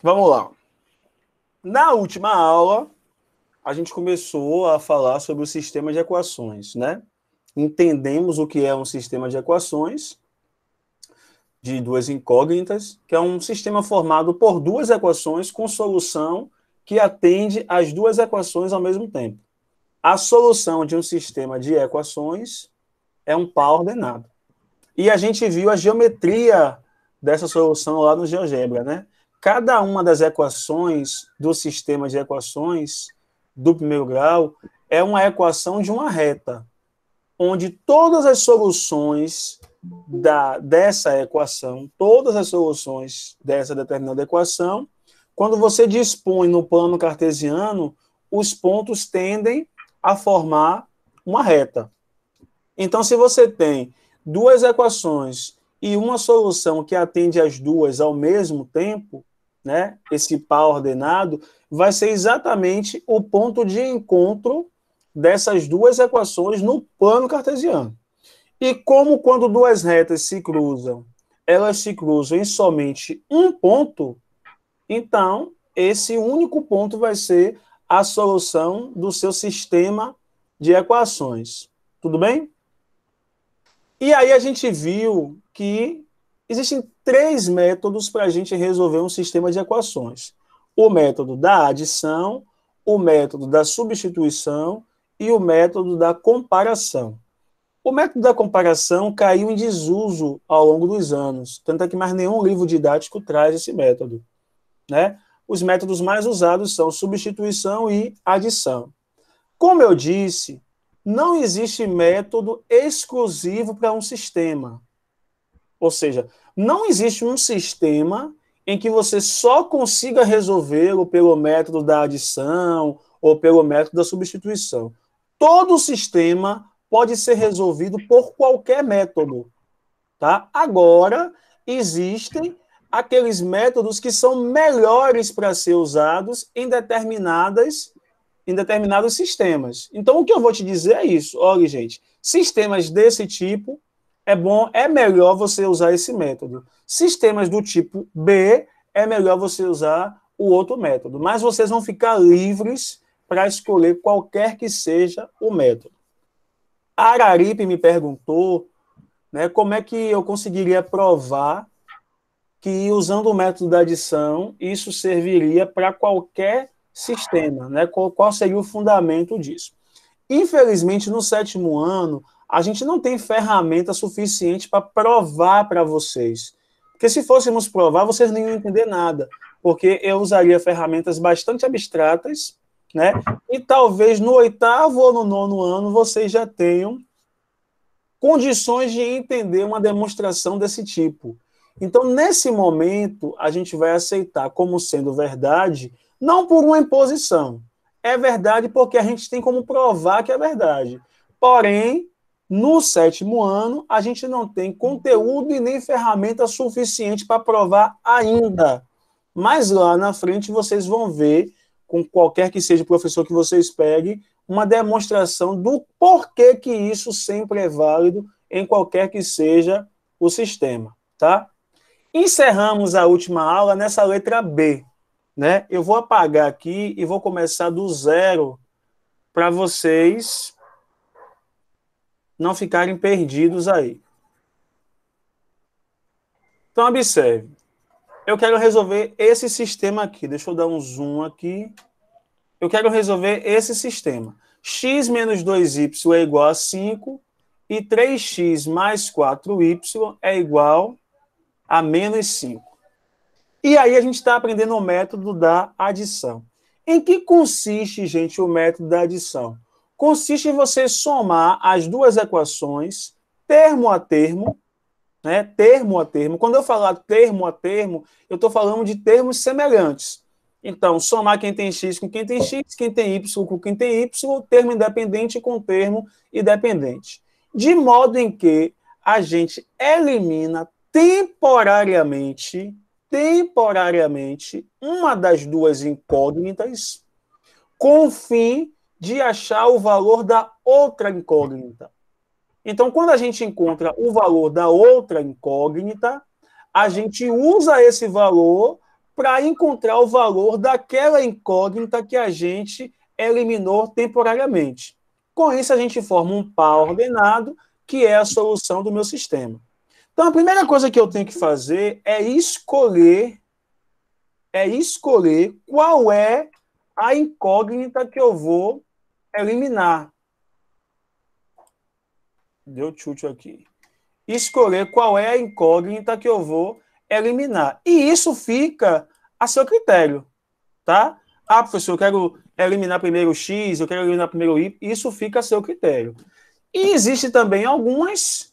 Vamos lá. Na última aula, a gente começou a falar sobre o sistema de equações, né? Entendemos o que é um sistema de equações de duas incógnitas, que é um sistema formado por duas equações com solução que atende às duas equações ao mesmo tempo. A solução de um sistema de equações é um par ordenado. E a gente viu a geometria dessa solução lá no GeoGebra, né? Cada uma das equações do sistema de equações do primeiro grau é uma equação de uma reta, onde todas as soluções dessa equação, todas as soluções dessa determinada equação, quando você dispõe no plano cartesiano, os pontos tendem a formar uma reta. Então, se você tem duas equações e uma solução que atende as duas ao mesmo tempo, né, esse par ordenado, vai ser exatamente o ponto de encontro dessas duas equações no plano cartesiano. E como quando duas retas se cruzam, elas se cruzam em somente um ponto, então esse único ponto vai ser a solução do seu sistema de equações. Tudo bem? E aí a gente viu que existem três métodos para a gente resolver um sistema de equações. O método da adição, o método da substituição e o método da comparação. O método da comparação caiu em desuso ao longo dos anos, tanto é que mais nenhum livro didático traz esse método, né? Os métodos mais usados são substituição e adição. Como eu disse, não existe método exclusivo para um sistema. Ou seja, não existe um sistema em que você só consiga resolvê-lo pelo método da adição ou pelo método da substituição. Todo sistema pode ser resolvido por qualquer método. Tá? Agora, existem aqueles métodos que são melhores para ser usados em determinados sistemas. Então, o que eu vou te dizer é isso. Olha, gente, sistemas desse tipo, é melhor você usar esse método. Sistemas do tipo B, é melhor você usar o outro método. Mas vocês vão ficar livres para escolher qualquer que seja o método. A Araripe me perguntou, né, como é que eu conseguiria provar que, usando o método da adição, isso serviria para qualquer sistema, né? Qual seria o fundamento disso? Infelizmente, no sétimo ano, a gente não tem ferramenta suficiente para provar para vocês. Porque se fôssemos provar, vocês não iam entender nada, porque eu usaria ferramentas bastante abstratas, né? E talvez no oitavo ou no nono ano vocês já tenham condições de entender uma demonstração desse tipo. Então, nesse momento, a gente vai aceitar como sendo verdade, não por uma imposição. É verdade porque a gente tem como provar que é verdade. Porém, no sétimo ano, a gente não tem conteúdo e nem ferramenta suficiente para provar ainda. Mas lá na frente vocês vão ver, com qualquer que seja o professor que vocês peguem, uma demonstração do porquê que isso sempre é válido em qualquer que seja o sistema, tá? Encerramos a última aula nessa letra B, né? Eu vou apagar aqui e vou começar do zero para vocês não ficarem perdidos aí. Então, observe. Eu quero resolver esse sistema aqui. Deixa eu dar um zoom aqui. Eu quero resolver esse sistema. X menos 2y é igual a 5 e 3x mais 4y é igual a menos 5. E aí a gente está aprendendo o método da adição. Em que consiste, gente, o método da adição? Consiste em você somar as duas equações, termo a termo, né? Termo a termo. Quando eu falar termo a termo, eu estou falando de termos semelhantes. Então, somar quem tem x com quem tem x, quem tem y com quem tem y, termo independente com termo independente. De modo em que a gente elimina temporariamente uma das duas incógnitas com o fim de achar o valor da outra incógnita. Então, quando a gente encontra o valor da outra incógnita, a gente usa esse valor para encontrar o valor daquela incógnita que a gente eliminou temporariamente. Com isso, a gente forma um par ordenado, que é a solução do meu sistema. Então, a primeira coisa que eu tenho que fazer é escolher qual é a incógnita que eu vou eliminar. Deu chute aqui. Escolher qual é a incógnita que eu vou eliminar. E isso fica a seu critério, tá? Ah, professor, eu quero eliminar primeiro o X, eu quero eliminar primeiro o Y. Isso fica a seu critério. E existe também alguns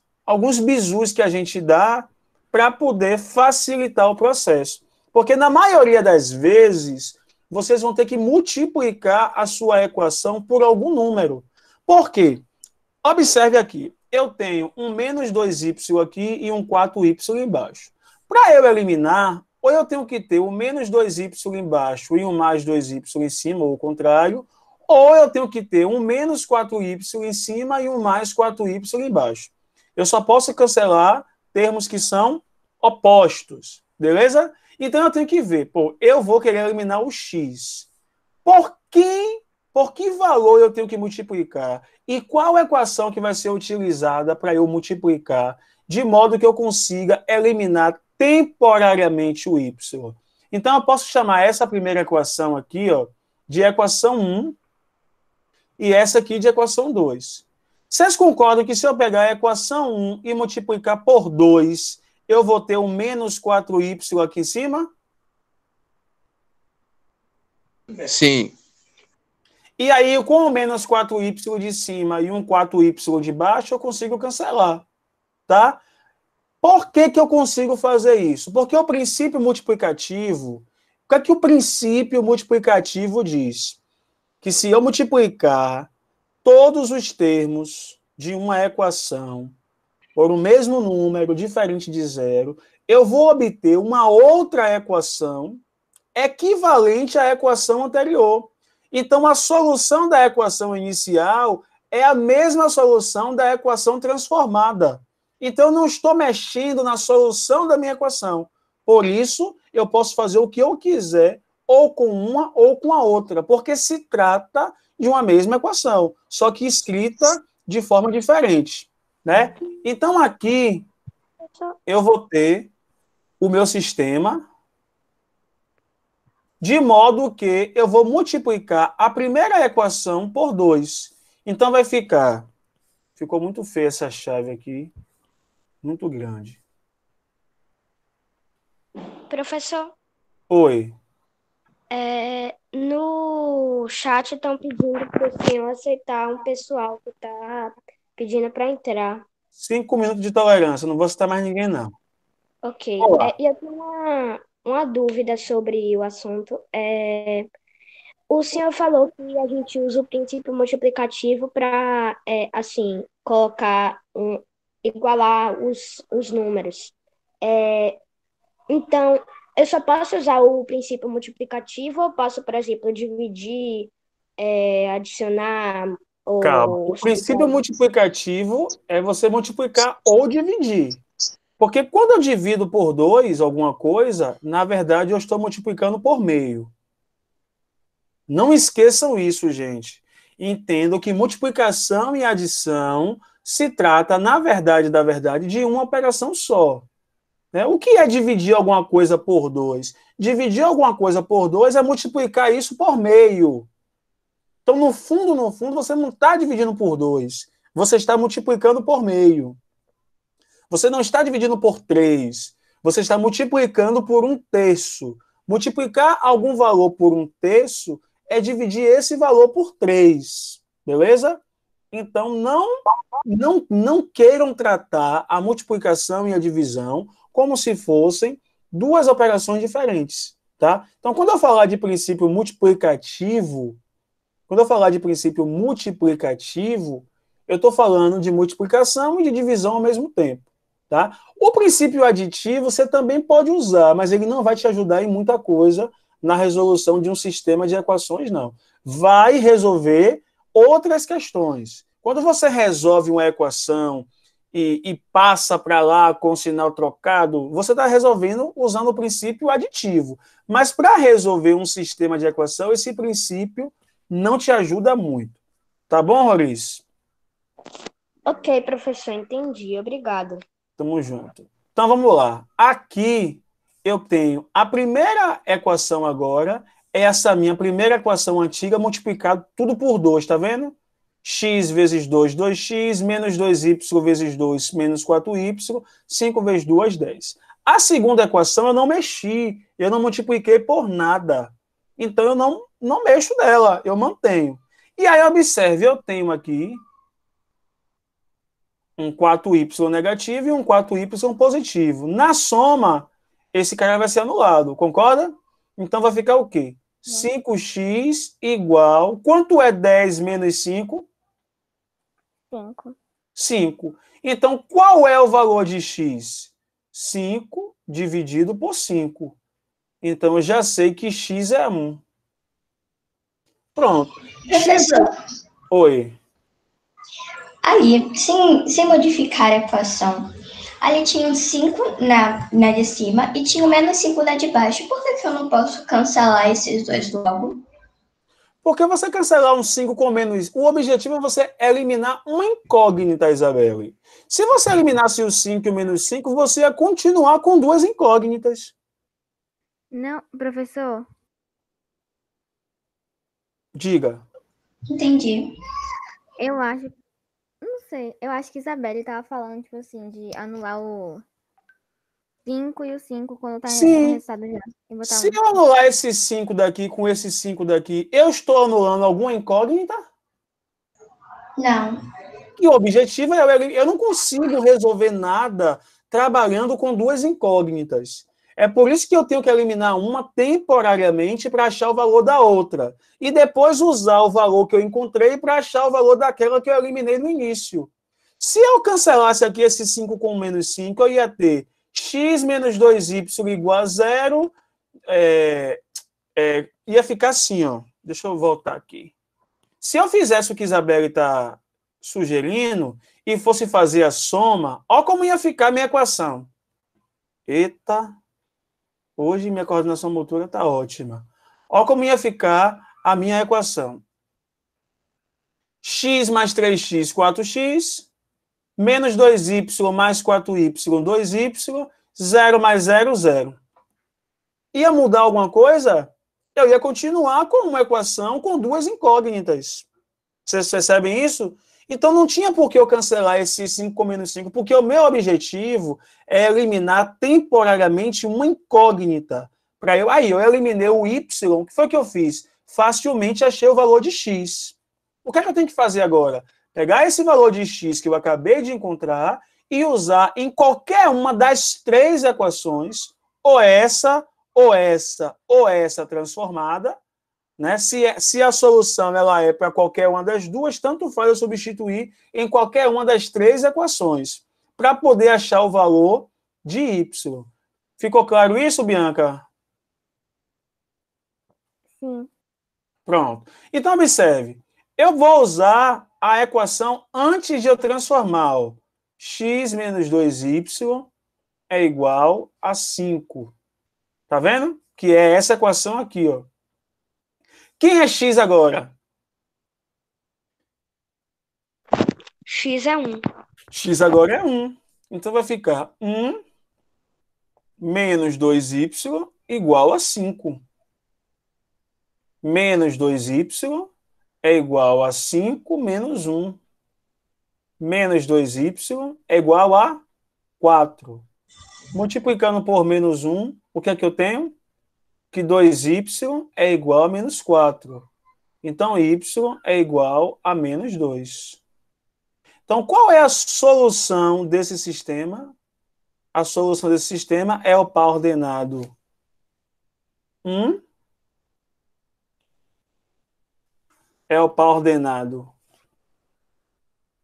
bizus que a gente dá para poder facilitar o processo. Porque na maioria das vezes, vocês vão ter que multiplicar a sua equação por algum número. Por quê? Observe aqui, eu tenho um menos 2y aqui e um 4y embaixo. Para eu eliminar, ou eu tenho que ter o menos 2y embaixo e um mais 2y em cima, ou o contrário, ou eu tenho que ter um menos 4y em cima e um mais 4y embaixo. Eu só posso cancelar termos que são opostos, beleza? Então eu tenho que ver, pô, eu vou querer eliminar o x. Por que valor eu tenho que multiplicar? E qual equação que vai ser utilizada para eu multiplicar, de modo que eu consiga eliminar temporariamente o y? Então, eu posso chamar essa primeira equação aqui, ó, de equação 1 e essa aqui de equação 2. Vocês concordam que se eu pegar a equação 1 e multiplicar por 2, eu vou ter um menos 4y aqui em cima? Sim. E aí, com o menos 4y de cima e um 4y de baixo, eu consigo cancelar, tá? Por que eu consigo fazer isso? Porque o princípio multiplicativo, o que é que o princípio multiplicativo diz? Que se eu multiplicar todos os termos de uma equação por um mesmo número diferente de zero, eu vou obter uma outra equação equivalente à equação anterior. Então, a solução da equação inicial é a mesma solução da equação transformada. Então, eu não estou mexendo na solução da minha equação. Por isso, eu posso fazer o que eu quiser, ou com uma ou com a outra, porque se trata de uma mesma equação, só que escrita de forma diferente, né? Então, aqui, eu vou ter o meu sistema, de modo que eu vou multiplicar a primeira equação por 2. Então, vai ficar... Ficou muito feia essa chave aqui. Muito grande. Professor, Oi. no chat estão pedindo para o senhor aceitar um pessoal que está pedindo para entrar. 5 minutos de tolerância. Não vou citar mais ninguém, não. Ok. Olá. E eu tenho uma dúvida sobre o assunto. O senhor falou que a gente usa o princípio multiplicativo para, assim, igualar os números. Então, eu só posso usar o princípio multiplicativo ou posso, por exemplo, dividir, adicionar Calma. ou... O princípio multiplicativo é você multiplicar ou dividir. Porque quando eu divido por 2 alguma coisa, na verdade eu estou multiplicando por meio. Não esqueçam isso, gente. Entendam que multiplicação e adição se trata, na verdade, de uma operação só. Né? O que é dividir alguma coisa por 2? Dividir alguma coisa por 2 é multiplicar isso por meio. Então, no fundo, você não está dividindo por 2. Você está multiplicando por meio. Você não está dividindo por 3. Você está multiplicando por 1/3. Multiplicar algum valor por 1/3 é dividir esse valor por 3. Beleza? Então, não queiram tratar a multiplicação e a divisão como se fossem duas operações diferentes. Tá? Então, quando eu falar de princípio multiplicativo, eu estou falando de multiplicação e de divisão ao mesmo tempo. Tá? O princípio aditivo você também pode usar, mas ele não vai te ajudar em muita coisa na resolução de um sistema de equações, não. Vai resolver outras questões. Quando você resolve uma equação e passa para lá com o sinal trocado, você está resolvendo usando o princípio aditivo. Mas para resolver um sistema de equação, esse princípio não te ajuda muito. Tá bom, Roriz? Ok, professor, entendi. Obrigado. Tamo junto. Então vamos lá. Aqui eu tenho a primeira equação agora, é essa minha primeira equação antiga multiplicado tudo por 2, tá vendo? X vezes 2, 2x, menos 2y vezes 2, menos 4y, 5 vezes 2, 10. A segunda equação eu não mexi, eu não multipliquei por nada. Então eu não mexo nela, eu mantenho. E aí observe, eu tenho aqui um 4y negativo e um 4y positivo. Na soma, esse cara vai ser anulado, concorda? Então vai ficar o quê? 5x igual... Quanto é 10 menos 5? 5. 5. Então, qual é o valor de x? 5 dividido por 5. Então, eu já sei que x é 1. Pronto. Professor, Oi. aí, sem modificar a equação, ali tinha um 5 na de cima e tinha um menos 5 na de baixo. Por que eu não posso cancelar esses dois logo? Porque você cancelar um 5 com menos... O objetivo é você eliminar uma incógnita, Isabelle. Se você eliminasse o 5 e o menos 5, você ia continuar com duas incógnitas. Não, professor, Diga. Entendi. eu acho. Não sei, eu acho que Isabelle tava falando, tipo assim, de anular o 5 e o 5 quando tá Sim. com o resultado já. E botar Se 1. eu anular esse 5 daqui com esse 5 daqui, eu estou anulando alguma incógnita? Não. E o objetivo é eu não consigo resolver nada trabalhando com duas incógnitas. É por isso que eu tenho que eliminar uma temporariamente para achar o valor da outra. E depois usar o valor que eu encontrei para achar o valor daquela que eu eliminei no início. Se eu cancelasse aqui esse 5 com menos 5, eu ia ter x menos 2y igual a 0. Ia ficar assim, ó. Deixa eu voltar aqui. Se eu fizesse o que Isabelle está sugerindo e fosse fazer a soma, olha como ia ficar a minha equação. Eita, hoje minha coordenação motora está ótima. Olha como ia ficar a minha equação. X mais 3x, 4x, menos 2y mais 4y, 2y, 0 mais 0, 0. Ia mudar alguma coisa? Eu ia continuar com uma equação com duas incógnitas. Vocês percebem isso? Então não tinha por que eu cancelar esse 5 com menos 5, porque o meu objetivo é eliminar temporariamente uma incógnita. Aí eu eliminei o y, o que foi que eu fiz? Facilmente achei o valor de x. O que é que eu tenho que fazer agora? Pegar esse valor de x que eu acabei de encontrar e usar em qualquer uma das três equações, ou essa, ou essa, ou essa transformada, né? Se a solução ela é para qualquer uma das duas, tanto faz eu substituir em qualquer uma das três equações, para poder achar o valor de y. Ficou claro isso, Bianca? Sim. Pronto. Então, observe. Eu vou usar a equação antes de eu transformar. Ó. X menos 2y é igual a 5. Tá vendo? Que é essa equação aqui, ó. Quem é x agora? X é 1. X agora é 1. Então vai ficar 1 menos 2y igual a 5. Menos 2y é igual a 5 menos 1. Menos 2y é igual a 4. Multiplicando por menos 1, o que é que eu tenho? Que 2y é igual a menos 4. Então, y é igual a menos 2. Então, qual é a solução desse sistema? A solução desse sistema é o par ordenado 1. É o par ordenado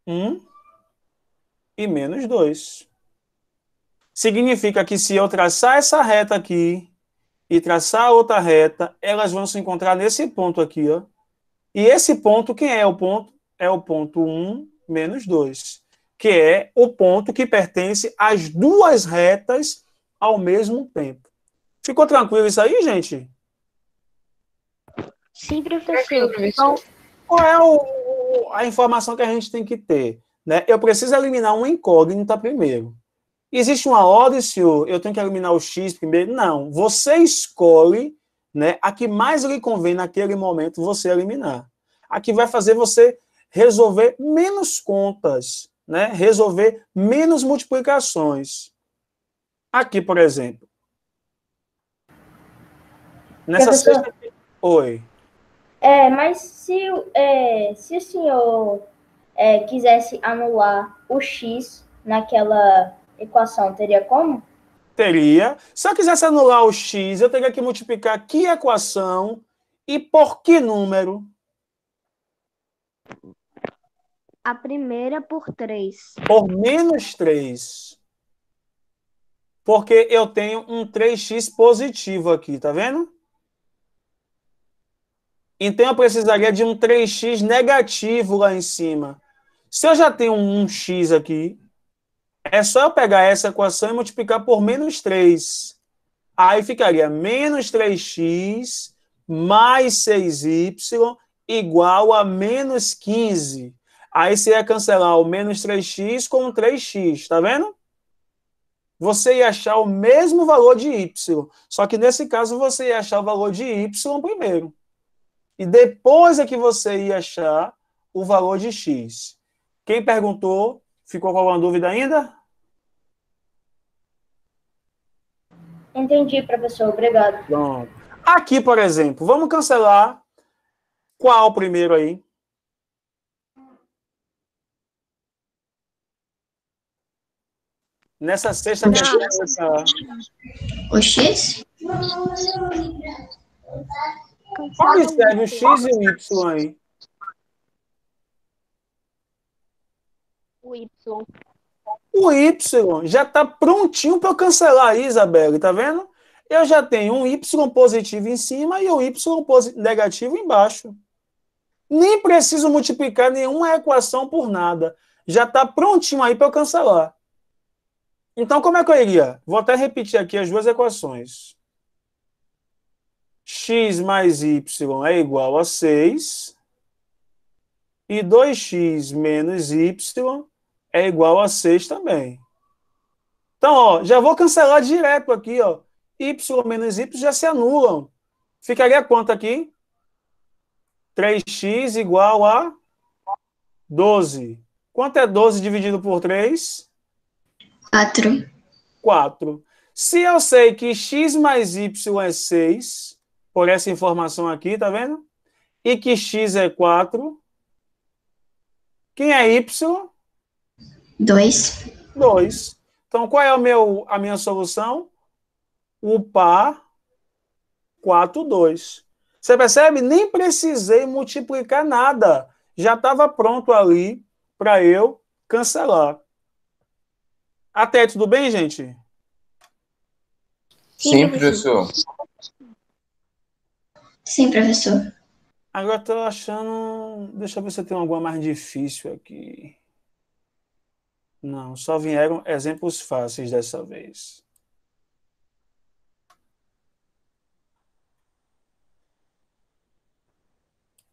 1 e menos 2. Significa que se eu traçar essa reta aqui e traçar outra reta, elas vão se encontrar nesse ponto aqui, ó. E esse ponto, quem é o ponto? É o ponto 1 menos 2, que é o ponto que pertence às duas retas ao mesmo tempo. Ficou tranquilo isso aí, gente? Sim, professor. Professor. Qual é a informação que a gente tem que ter? Né? Eu preciso eliminar uma incógnita primeiro. Existe uma ordem, senhor? Eu tenho que eliminar o x primeiro? Não. Você escolhe, né, a que mais lhe convém naquele momento você eliminar. A que vai fazer você resolver menos contas, né? Resolver menos multiplicações. Aqui, por exemplo. Nessa Professor? sexta... Oi. Mas se o senhor quisesse anular o x naquela equação, teria como? Teria. Se eu quisesse anular o x, eu teria que multiplicar que equação e por que número? A primeira por 3. Por menos 3. Porque eu tenho um 3x positivo aqui, tá vendo? Então eu precisaria de um 3x negativo lá em cima. Se eu já tenho um x aqui, é só eu pegar essa equação e multiplicar por menos 3. Aí ficaria menos 3x mais 6y igual a menos 15. Aí você ia cancelar o menos 3x com o 3x, tá vendo? Você ia achar o mesmo valor de y. Só que nesse caso você ia achar o valor de y primeiro. E depois é que você ia achar o valor de x. Quem perguntou, ficou com alguma dúvida ainda? Entendi, professor. Obrigado. Pronto. Aqui, por exemplo, vamos cancelar qual primeiro aí? Nessa sexta... O x? Observe o x e o y aí. O Y. O y já está prontinho para eu cancelar aí, Isabelle, tá vendo? Eu já tenho um y positivo em cima e um y negativo embaixo. Nem preciso multiplicar nenhuma equação por nada. Já está prontinho aí para eu cancelar. Então, como é que eu iria? Vou até repetir aqui as duas equações. X mais y é igual a 6. E 2x menos y é igual a 6 também. Então, ó, já vou cancelar direto aqui, ó. Y menos y já se anulam. Ficaria quanto aqui? 3x igual a 12. Quanto é 12 dividido por 3? 4. 4. Se eu sei que x mais y é 6, por essa informação aqui, tá vendo? E que x é 4, quem é y? 2. 2. Então, qual é a minha solução? O par 4, 2. Você percebe? Nem precisei multiplicar nada. Já estava pronto ali para eu cancelar. Até aí, tudo bem, gente? Sim, professor. Sim, professor. Agora estou achando... Deixa eu ver se tem alguma mais difícil aqui. Não, só vieram exemplos fáceis dessa vez.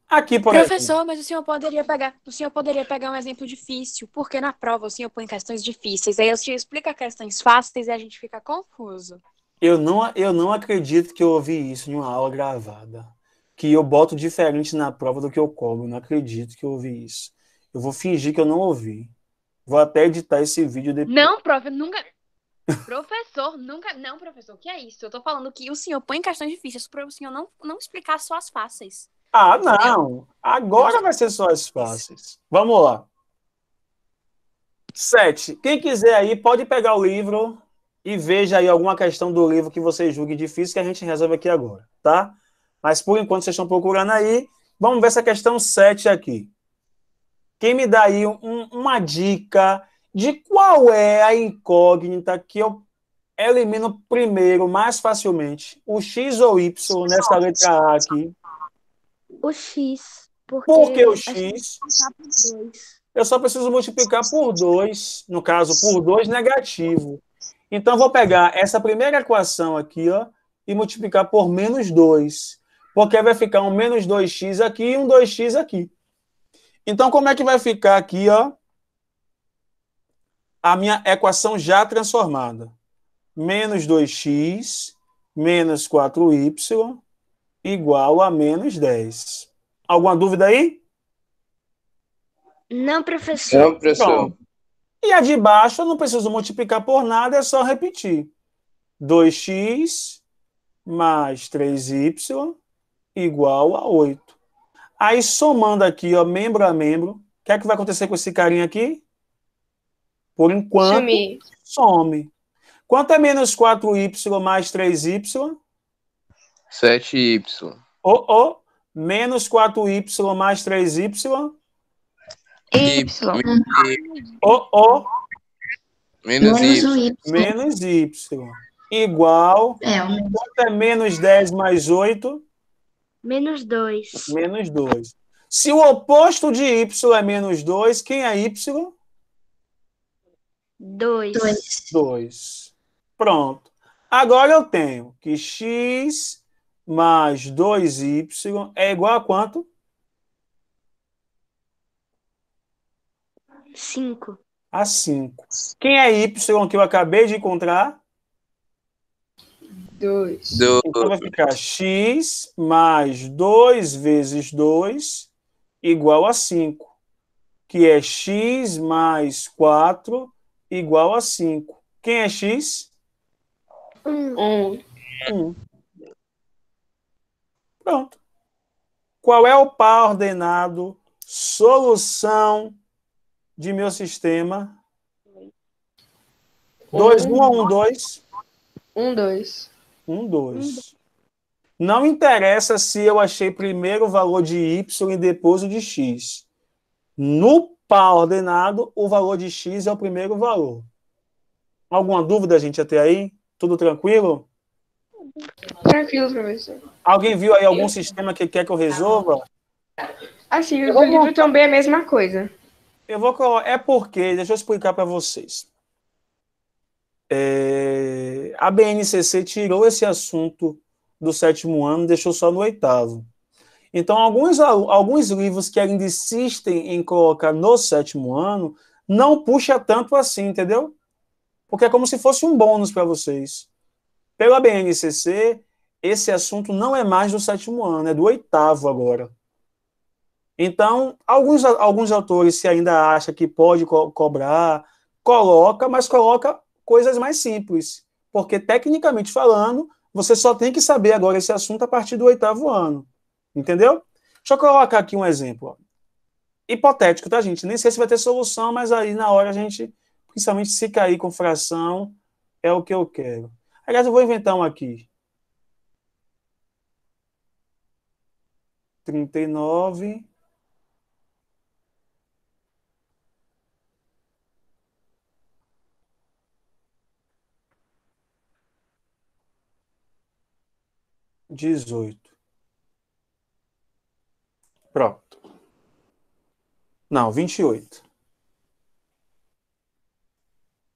Aqui, por exemplo. Professor, mas o senhor poderia pegar um exemplo difícil, porque na prova o senhor põe questões difíceis, aí o senhor explica questões fáceis e a gente fica confuso. Eu não acredito que eu ouvi isso em uma aula gravada. Que eu boto diferente na prova do que eu cobro. Eu não acredito que eu ouvi isso. Eu vou fingir que eu não ouvi. Vou até editar esse vídeo depois. Não, prof, nunca... Professor, nunca... Não, professor, o que é isso? Eu tô falando que o senhor põe questões difíceis para o senhor não explicar só as fáceis. Ah, não. Agora vai ser só as fáceis. Vamos lá. 7. Quem quiser aí, pode pegar o livro e veja aí alguma questão do livro que você julgue difícil que a gente resolve aqui agora, tá? Mas por enquanto vocês estão procurando aí, vamos ver essa questão 7 aqui. Quem me dá aí uma dica de qual é a incógnita que eu elimino primeiro, mais facilmente? O X ou Y nessa letra A aqui? O X. Por que o X? eu só preciso multiplicar por 2, no caso, por 2 negativo. Então, eu vou pegar essa primeira equação aqui, ó, e multiplicar por menos 2. Porque vai ficar um menos 2x aqui e um 2x aqui. Então, como é que vai ficar aqui, ó, a minha equação já transformada? Menos 2x menos 4y igual a menos 10. Alguma dúvida aí? Não, professor. Não, professor. Pronto. E a de baixo eu não preciso multiplicar por nada, é só repetir. 2x mais 3y igual a 8. Aí, somando aqui, ó, membro a membro, o que é que vai acontecer com esse carinha aqui? Por enquanto, some. Quanto é menos 4y mais 3y? 7y. Menos 4y mais 3y? Y. Menos y. Menos y. Igual. Quanto é menos 10 mais 8? Menos 2. Menos 2. Se o oposto de y é menos 2, quem é y? 2. 2. Pronto. Agora eu tenho que x mais 2y é igual a quanto? 5. A 5. Quem é y que eu acabei de encontrar? 2. Então vai ficar x mais 2 vezes 2 igual a 5, que é x mais 4 igual a 5. Quem é x? 1. Pronto. Qual é o par ordenado? Solução de meu sistema? 2, 1 ou 1, 2? 1, 2. 1, 2. Não interessa se eu achei primeiro o valor de y e depois o de x. No par ordenado, o valor de x é o primeiro valor. Alguma dúvida, gente, até aí? Tudo tranquilo? Tranquilo, professor. Alguém viu aí algum sistema que quer que eu resolva? Assim, o do livro também é a mesma coisa. Eu vou colocar. É porque, deixa eu explicar para vocês. A BNCC tirou esse assunto do 7º ano e deixou só no 8º. Então, alguns livros que ainda insistem em colocar no 7º ano não puxa tanto assim, entendeu? Porque é como se fosse um bônus para vocês. Pela BNCC, esse assunto não é mais do 7º ano, é do 8º agora. Então, alguns autores, se ainda acham que pode cobrar, coloca, mas coloca coisas mais simples. Porque, tecnicamente falando, você só tem que saber agora esse assunto a partir do 8º ano. Entendeu? Deixa eu colocar aqui um exemplo. Ó. Hipotético, tá, gente? Nem sei se vai ter solução, mas aí na hora a gente, principalmente se cair com fração, é o que eu quero. Aliás, eu vou inventar um aqui. 39. Dezoito. Pronto. Não, 28.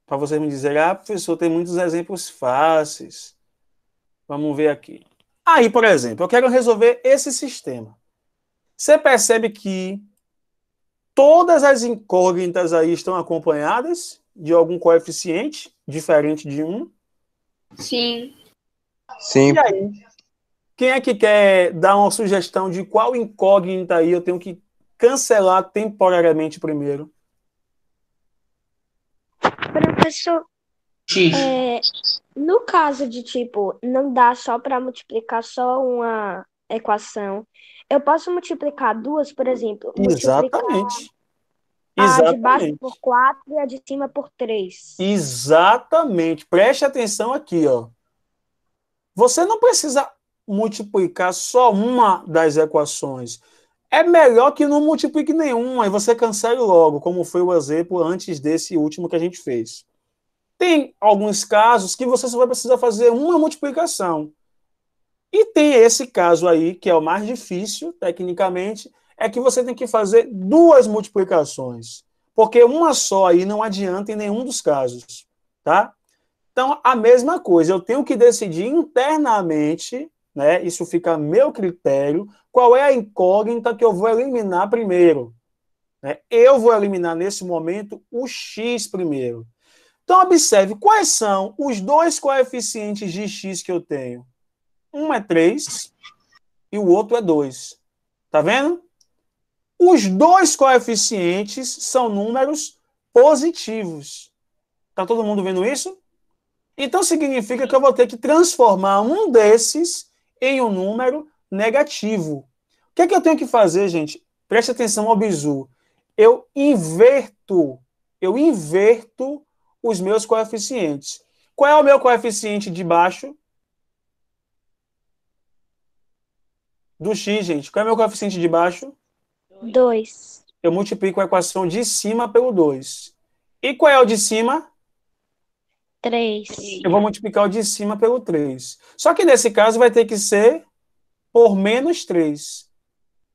Para você me dizer, professor, tem muitos exemplos fáceis. Vamos ver aqui. Aí, por exemplo, eu quero resolver esse sistema. Você percebe que todas as incógnitas aí estão acompanhadas de algum coeficiente diferente de 1? Sim. Sim. E aí? Quem é que quer dar uma sugestão de qual incógnita aí eu tenho que cancelar temporariamente primeiro? Professor, no caso de, tipo, não dá só para multiplicar só uma equação, eu posso multiplicar duas, por exemplo? Exatamente. A de baixo por 4 e a de cima por 3. Exatamente. Preste atenção aqui, ó. Você não precisa multiplicar só uma das equações. É melhor que não multiplique nenhuma e você cancele logo, como foi o exemplo antes desse último que a gente fez. Tem alguns casos que você só vai precisar fazer uma multiplicação. E tem esse caso aí, que é o mais difícil, tecnicamente, é que você tem que fazer duas multiplicações. Porque uma só aí não adianta em nenhum dos casos, tá? Então, a mesma coisa, eu tenho que decidir internamente, né? Isso fica a meu critério, qual é a incógnita que eu vou eliminar primeiro. Né? Eu vou eliminar, nesse momento, o x primeiro. Então, observe, quais são os dois coeficientes de x que eu tenho? Um é 3 e o outro é 2. Tá vendo? Os dois coeficientes são números positivos. Tá todo mundo vendo isso? Então, significa que eu vou ter que transformar um desses em um número negativo. O que é que eu tenho que fazer, gente? Preste atenção ao bizu. Eu inverto os meus coeficientes. Qual é o meu coeficiente de baixo? Do x, gente. Qual é o meu coeficiente de baixo? 2. Eu multiplico a equação de cima pelo 2. E qual é o de cima? 3. Eu vou multiplicar o de cima pelo 3. Só que nesse caso vai ter que ser por menos 3.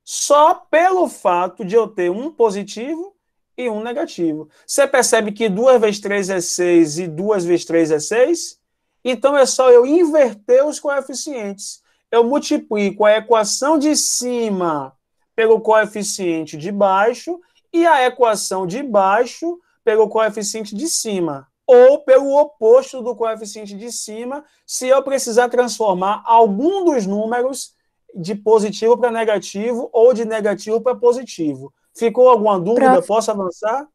Só pelo fato de eu ter um positivo e um negativo. Você percebe que 2 vezes 3 é 6 e 2 vezes 3 é 6? Então é só eu inverter os coeficientes. Eu multiplico a equação de cima pelo coeficiente de baixo e a equação de baixo pelo coeficiente de cima. Ou pelo oposto do coeficiente de cima, se eu precisar transformar algum dos números de positivo para negativo ou de negativo para positivo. Ficou alguma dúvida? Prof. Posso avançar?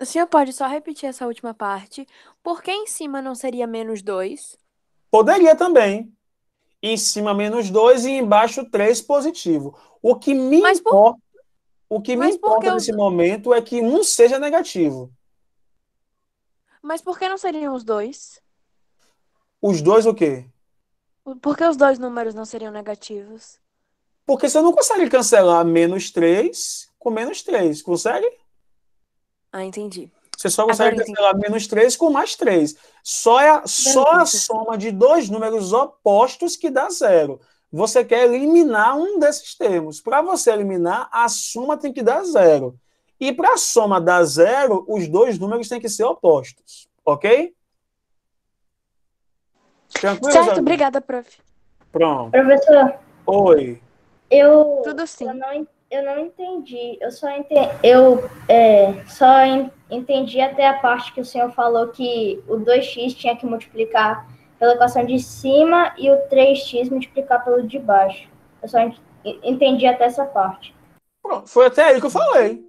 O senhor pode só repetir essa última parte? Por que em cima não seria menos 2? Poderia também. Em cima menos 2 e embaixo 3 positivo. O que me Mas por, importa, o que me mas por que importa nesse momento é que um seja negativo. mas por que não seriam os dois? Os dois o quê? Por que os dois números não seriam negativos? Porque você não consegue cancelar menos 3 com menos 3. Consegue? Ah, entendi. Você só Agora consegue entendi. cancelar menos 3 com mais 3. Só a soma de dois números opostos que dá zero. Você quer eliminar um desses termos. Para você eliminar, a soma tem que dar zero. E para a soma dar zero, os dois números têm que ser opostos. Ok? Tranquilo, Certo, Isabel? obrigada, prof. Pronto. Professor, Oi. Tudo sim. eu não entendi. Eu só entendi até a parte que o senhor falou que o 2x tinha que multiplicar pela equação de cima e o 3x multiplicar pelo de baixo. Eu só entendi até essa parte. Pronto. Foi até aí que eu falei.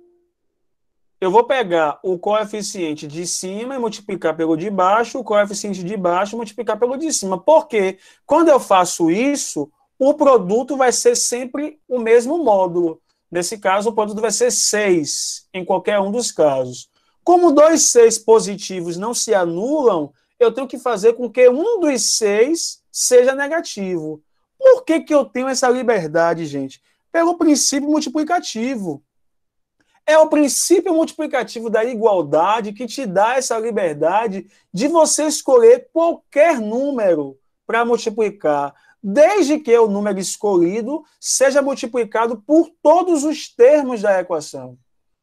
Eu vou pegar o coeficiente de cima e multiplicar pelo de baixo, o coeficiente de baixo e multiplicar pelo de cima. Porque quando eu faço isso, o produto vai ser sempre o mesmo módulo. Nesse caso, o produto vai ser 6, em qualquer um dos casos. Como dois 6 positivos não se anulam, eu tenho que fazer com que um dos 6 seja negativo. Por que eu tenho essa liberdade, gente? Pelo princípio multiplicativo. É o princípio multiplicativo da igualdade que te dá essa liberdade de você escolher qualquer número para multiplicar, desde que o número escolhido seja multiplicado por todos os termos da equação.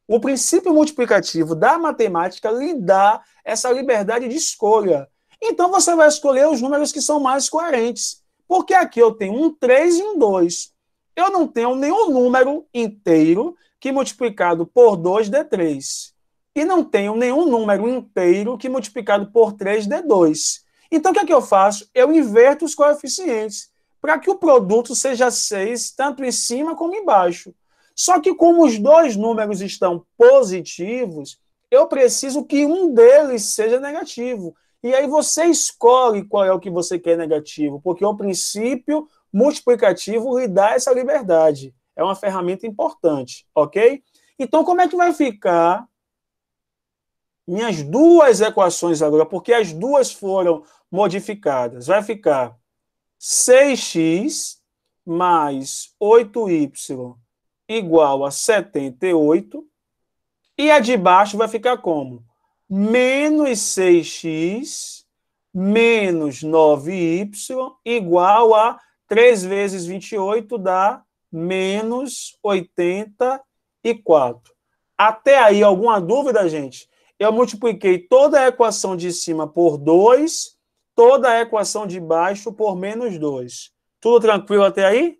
O princípio multiplicativo da matemática lhe dá essa liberdade de escolha. Então você vai escolher os números que são mais coerentes. Porque aqui eu tenho um 3 e um 2. Eu não tenho nenhum número inteiro que multiplicado por 2 dê 3. E não tenho nenhum número inteiro que multiplicado por 3 dê 2. Então, o que é que eu faço? Eu inverto os coeficientes para que o produto seja 6, tanto em cima como embaixo. Só que como os dois números estão positivos, eu preciso que um deles seja negativo. E aí você escolhe qual é o que você quer negativo, porque o princípio multiplicativo lhe dá essa liberdade. É uma ferramenta importante, ok? Então, como é que vai ficar minhas duas equações agora? Porque as duas foram modificadas. Vai ficar 6x mais 8y igual a 78. E a de baixo vai ficar como? Menos 6x menos 9y igual a 3 vezes 28 dá menos 84. Até aí, alguma dúvida, gente? Eu multipliquei toda a equação de cima por 2, toda a equação de baixo por menos 2. Tudo tranquilo até aí?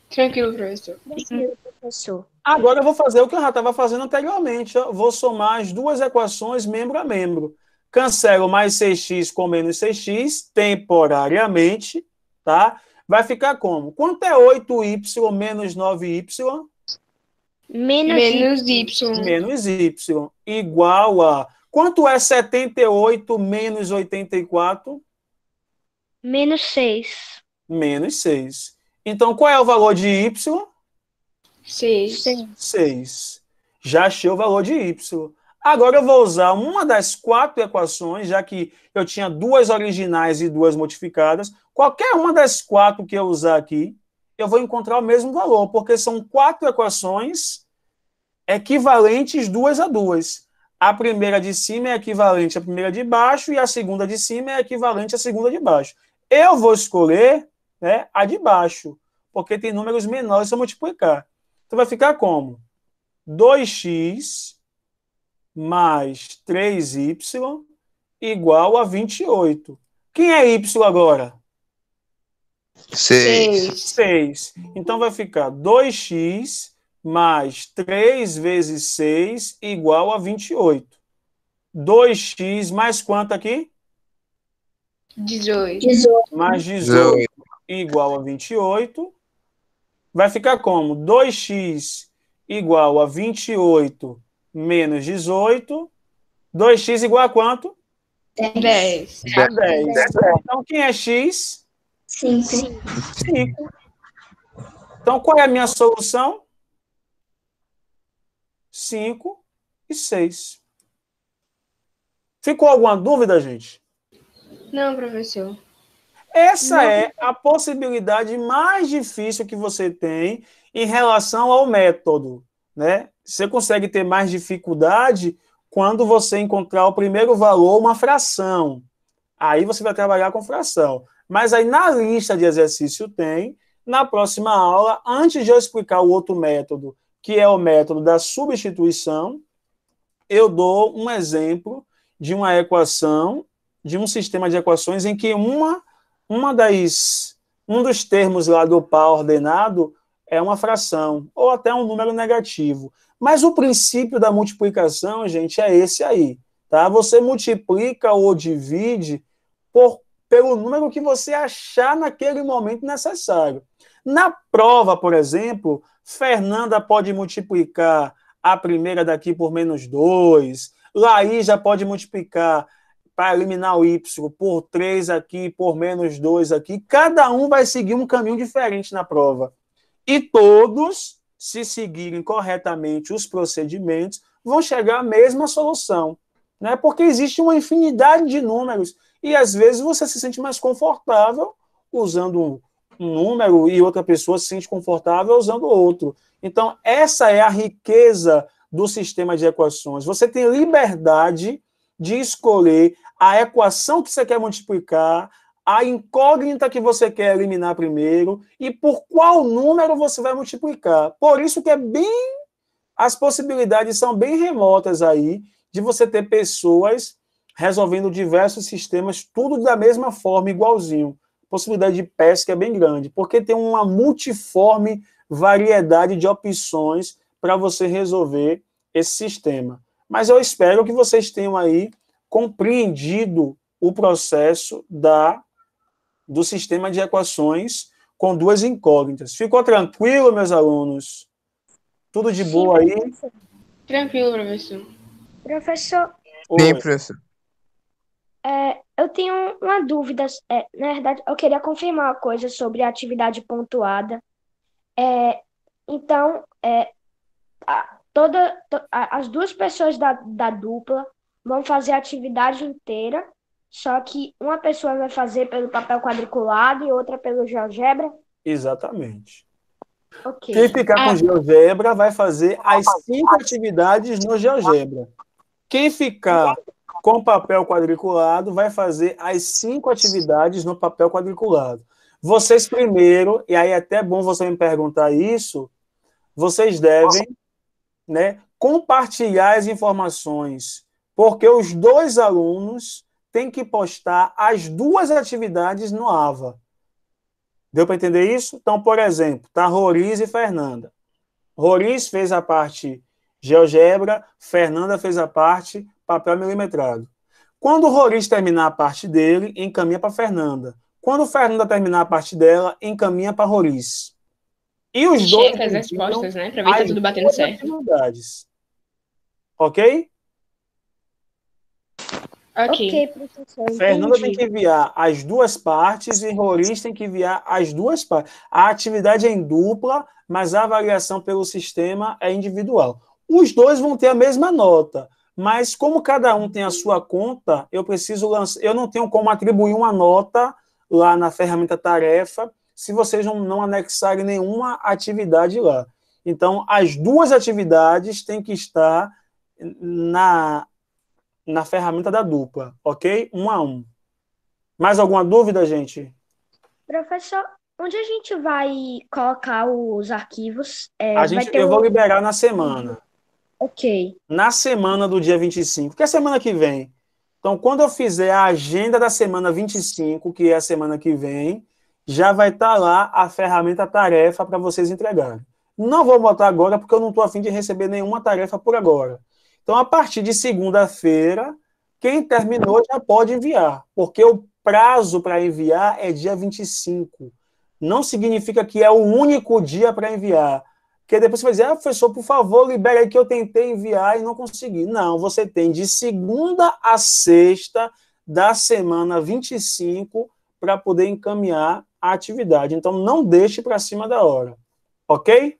Tranquilo, professor. Tranquilo, professor. Agora eu vou fazer o que eu já estava fazendo anteriormente. Ó. Vou somar as duas equações membro a membro. Cancelo mais 6x com menos 6x temporariamente, tá? Vai ficar como? Quanto é 8y menos 9y? Menos Y. Menos y. Igual a... Quanto é 78 menos 84? Menos 6. Menos 6. Então, qual é o valor de y? 6. 6. Já achei o valor de y. Agora eu vou usar uma das 4 equações, já que eu tinha 2 originais e 2 modificadas. Qualquer uma das 4 que eu usar aqui, eu vou encontrar o mesmo valor, porque são 4 equações equivalentes 2 a 2. A primeira de cima é equivalente à primeira de baixo e a segunda de cima é equivalente à segunda de baixo. Eu vou escolher, né, a de baixo, porque tem números menores se eu multiplicar. Então vai ficar como? 2x mais 3y igual a 28. Quem é y agora? 6. 6. Então vai ficar 2x mais 3 vezes 6 igual a 28. 2x mais quanto aqui? 18. Mais 18 igual a 28. Vai ficar como? 2x igual a 28 menos 18. 2x igual a quanto? 10. A 10. Então, quem é x? 5. 5. Então, qual é a minha solução? 5 e 6. Ficou alguma dúvida, gente? Não, professor. Essa é a possibilidade mais difícil que você tem em relação ao método, né? Você consegue ter mais dificuldade quando você encontrar o primeiro valor, uma fração. Aí você vai trabalhar com fração. Mas aí na lista de exercício tem, na próxima aula, antes de eu explicar o outro método, que é o método da substituição, eu dou um exemplo de uma equação, de um sistema de equações em que um dos termos lá do par ordenado é uma fração, ou até um número negativo. Mas o princípio da multiplicação, gente, é esse aí. Tá? Você multiplica ou divide pelo número que você achar naquele momento necessário. Na prova, por exemplo, Fernanda pode multiplicar a primeira daqui por menos 2, Laís já pode multiplicar para eliminar o y por 3 aqui, por menos 2 aqui. Cada um vai seguir um caminho diferente na prova. E todos, se seguirem corretamente os procedimentos, vão chegar à mesma solução. Né? Porque existe uma infinidade de números e, às vezes, você se sente mais confortável usando um número e outra pessoa se sente confortável usando outro. Então, essa é a riqueza do sistema de equações. Você tem liberdade de escolher a equação que você quer multiplicar, a incógnita que você quer eliminar primeiro e por qual número você vai multiplicar. Por isso que as possibilidades são bem remotas aí de você ter pessoas resolvendo diversos sistemas, tudo da mesma forma, igualzinho. A possibilidade de pesca é bem grande, porque tem uma multiforme variedade de opções para você resolver esse sistema. Mas eu espero que vocês tenham aí compreendido o processo do sistema de equações com duas incógnitas. Ficou tranquilo, meus alunos? Tudo de boa aí? Tranquilo, professor. Professor, Sim, professor. eu tenho uma dúvida. Na verdade, eu queria confirmar uma coisa sobre a atividade pontuada. Então, as duas pessoas da dupla vão fazer a atividade inteira, só que uma pessoa vai fazer pelo papel quadriculado e outra pelo GeoGebra? Exatamente. Ok. Quem ficar com GeoGebra vai fazer as 5 atividades no GeoGebra. Quem ficar com papel quadriculado vai fazer as 5 atividades no papel quadriculado. Vocês primeiro, e aí é até bom você me perguntar isso, vocês devem né, compartilhar as informações, porque os dois alunos têm que postar as duas atividades no AVA. Deu para entender isso? Então, por exemplo, tá Roriz e Fernanda. Roriz fez a parte GeoGebra, Fernanda fez a parte papel milimetrado. Quando o Roriz terminar a parte dele, encaminha para Fernanda. Quando Fernanda terminar a parte dela, encaminha para Roriz. E os dois Checa as respostas, né? Para ver se tá tudo batendo certo. atividades. Ok? Ok, professor, Fernanda tem entendi. que enviar as duas partes e Roriz tem que enviar as duas partes. A atividade é em dupla, mas a avaliação pelo sistema é individual. Os dois vão ter a mesma nota, mas como cada um tem a sua conta, eu não tenho como atribuir uma nota lá na ferramenta tarefa se vocês não anexarem nenhuma atividade lá. Então, as duas atividades têm que estar na ferramenta da dupla, ok? 1 a 1. Mais alguma dúvida, gente? Professor, onde a gente vai colocar os arquivos? Eu vou liberar na semana. Ok. Na semana do dia 25, que é a semana que vem. Então, quando eu fizer a agenda da semana 25, que é a semana que vem, já vai estar lá a ferramenta tarefa para vocês entregarem. Não vou botar agora, porque eu não estou a fim de receber nenhuma tarefa por agora. Então, a partir de segunda-feira, quem terminou já pode enviar, porque o prazo para enviar é dia 25. Não significa que é o único dia para enviar. Porque depois você vai dizer, professor, por favor, libere aí que eu tentei enviar e não consegui. Não, você tem de segunda a sexta da semana 25 para poder encaminhar a atividade. Então, não deixe para cima da hora. Ok?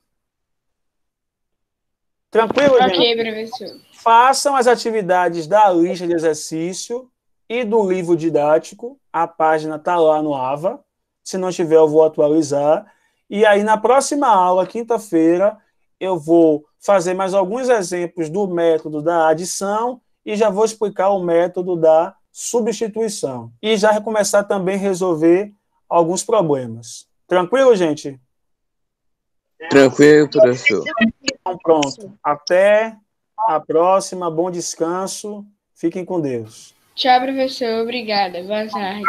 Tranquilo, gente? Ok, professor. Façam as atividades da lista de exercício e do livro didático. A página está lá no AVA. Se não tiver, eu vou atualizar. E aí, na próxima aula, quinta-feira, eu vou fazer mais alguns exemplos do método da adição e já vou explicar o método da substituição. E já começar também a resolver alguns problemas. Tranquilo, gente? Tranquilo, professor. Então, pronto. Até a próxima. Bom descanso. Fiquem com Deus. Tchau, professor. Obrigada. Boa tarde.